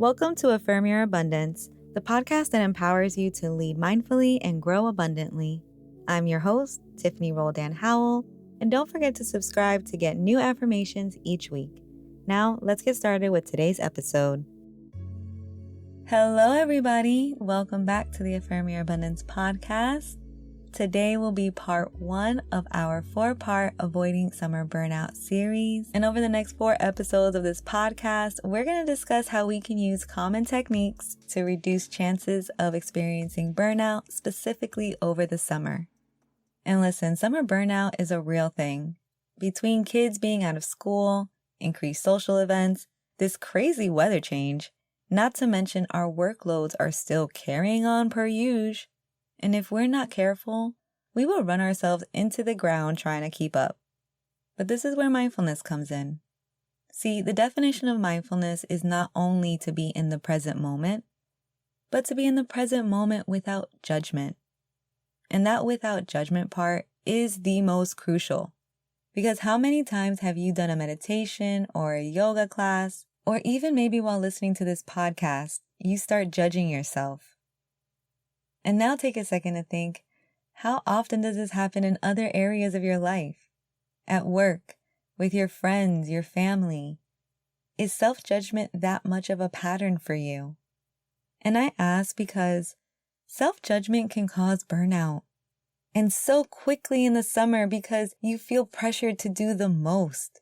Welcome to Affirm Your Abundance, the podcast that empowers you to lead mindfully and grow abundantly. I'm your host, Tiffany Roldan-Howell, and don't forget to subscribe to get new affirmations each week. Now, let's get started with today's episode. Hello, everybody. Welcome back to the Affirm Your Abundance podcast. Today will be part 1 of our 4-part Avoiding Summer Burnout series. And over the next 4 episodes of this podcast, we're going to discuss how we can use common techniques to reduce chances of experiencing burnout, specifically over the summer. And listen, summer burnout is a real thing. Between kids being out of school, increased social events, this crazy weather change, not to mention our workloads are still carrying on per usual. And if we're not careful, we will run ourselves into the ground trying to keep up. But this is where mindfulness comes in. See, the definition of mindfulness is not only to be in the present moment, but to be in the present moment without judgment. And that without judgment part is the most crucial. Because how many times have you done a meditation or a yoga class, or even maybe while listening to this podcast, you start judging yourself? And now take a second to think, how often does this happen in other areas of your life? At work, with your friends, your family? Is self-judgment that much of a pattern for you? And I ask because self-judgment can cause burnout. And so quickly in the summer because you feel pressured to do the most.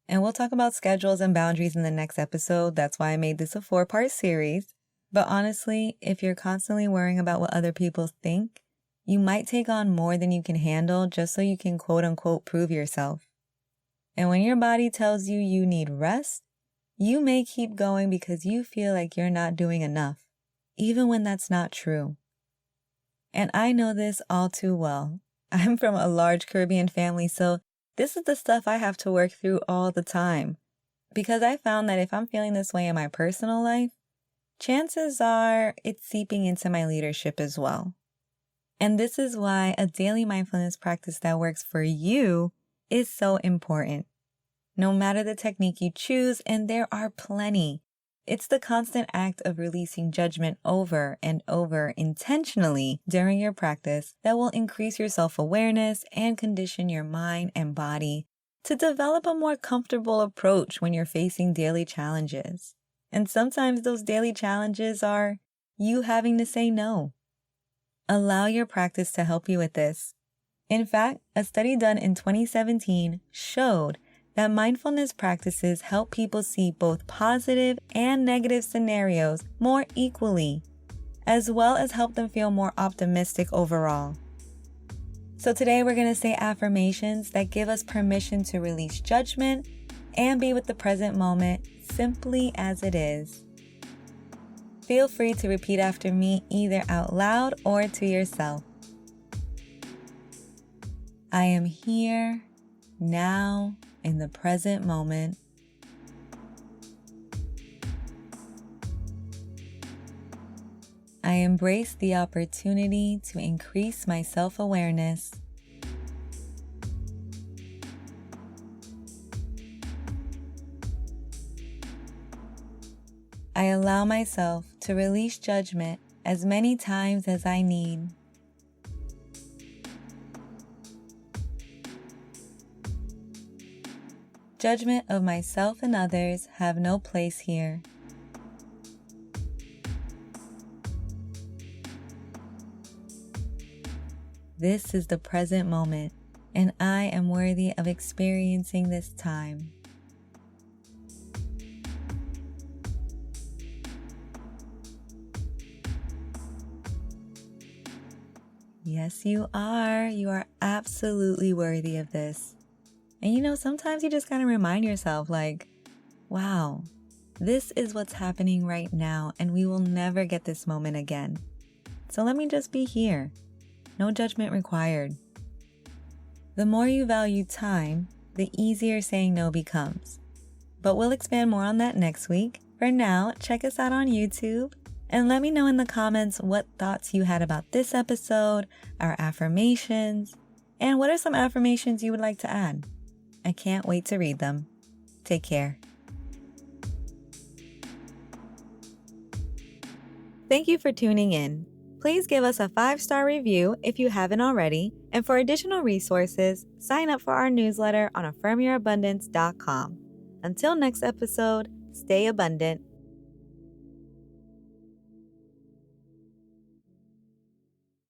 And we'll talk about schedules and boundaries in the next episode. That's why I made this a 4-part series. But honestly, if you're constantly worrying about what other people think, you might take on more than you can handle just so you can quote unquote prove yourself. And when your body tells you you need rest, you may keep going because you feel like you're not doing enough, even when that's not true. And I know this all too well. I'm from a large Caribbean family, so this is the stuff I have to work through all the time. Because I found that if I'm feeling this way in my personal life, chances are it's seeping into my leadership as well. And this is why a daily mindfulness practice that works for you is so important. No matter the technique you choose, and there are plenty, it's the constant act of releasing judgment over and over intentionally during your practice that will increase your self-awareness and condition your mind and body to develop a more comfortable approach when you're facing daily challenges. And sometimes those daily challenges are you having to say no. Allow your practice to help you with this. In fact, a study done in 2017 showed that mindfulness practices help people see both positive and negative scenarios more equally, as well as help them feel more optimistic overall. So today we're going to say affirmations that give us permission to release judgment and be with the present moment simply as it is. Feel free to repeat after me either out loud or to yourself. I am here, now, in the present moment. I embrace the opportunity to increase my self-awareness. I allow myself to release judgment as many times as I need. Judgment of myself and others have no place here. This is the present moment, and I am worthy of experiencing this time. Yes, you are. You are absolutely worthy of this. And sometimes you just gotta remind yourself wow, this is what's happening right now, and we will never get this moment again. So let me just be here. No judgment required. The more you value time, the easier saying no becomes. But we'll expand more on that next week. For now, check us out on YouTube. And let me know in the comments what thoughts you had about this episode, our affirmations, and what are some affirmations you would like to add. I can't wait to read them. Take care. Thank you for tuning in. Please give us a 5-star review if you haven't already, and for additional resources, sign up for our newsletter on affirmyourabundance.com. Until next episode, stay abundant